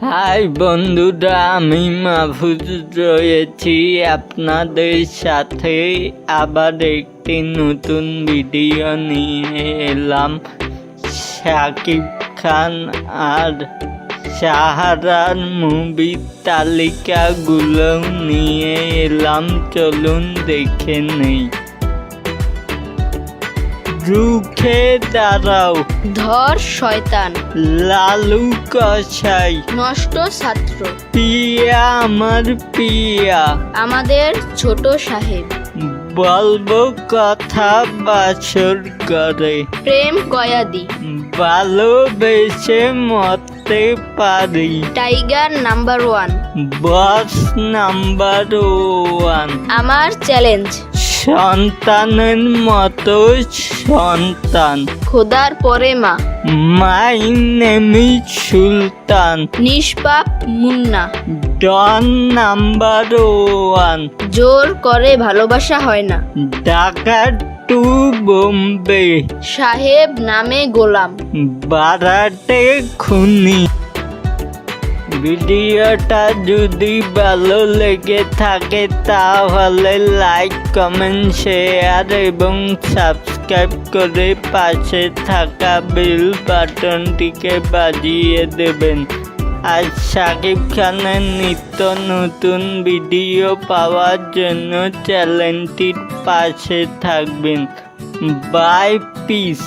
High বন্ধুরা, আমি মাহফুজ রয়েছি আপনাদের সাথে আবার একটি নতুন ভিডিও নিয়ে এলাম। শাকিব খান আর সাহারার মুভির তালিকাগুলো নিয়ে এলাম, চলুন দেখে নেই। রুখে দাঁড়াও, ধর শয়তান, লালু কসাই, নষ্ট ছাত্র, পিয়া আমার পিয়া, আমাদের ছোট সাহেব, বলবো কথা বাসর করে, প্রেম কয়াদি, ভালোবেসে মরতে পারি, টাইগার নাম্বার 1, বস নাম্বার 1, আমার চ্যালেঞ্জ, সন্তানের মতো সন্তান, খোদার পরে মা, মাই নেম ইজ সুলতান, নিষ্পাপ মুন্না, ডন নাম্বার 1, জোর করে ভালোবাসা হয় না, ঢাকা টু বোম্বে, সাহেব নামে গোলাম। বারাটে খুনি। ভিডিওটা যদি ভালো লেগে থাকে তাহলে লাইক, কমেন্ট, শেয়ার এবং সাবস্ক্রাইব করে পাশে থাকা বেল বাটনটিকে বাজিয়ে দেবেন। আর শাকিব খানের নিত্য নতুন ভিডিও পাওয়ার জন্য চ্যানেলটির পাশে থাকবেন। Bye, piece.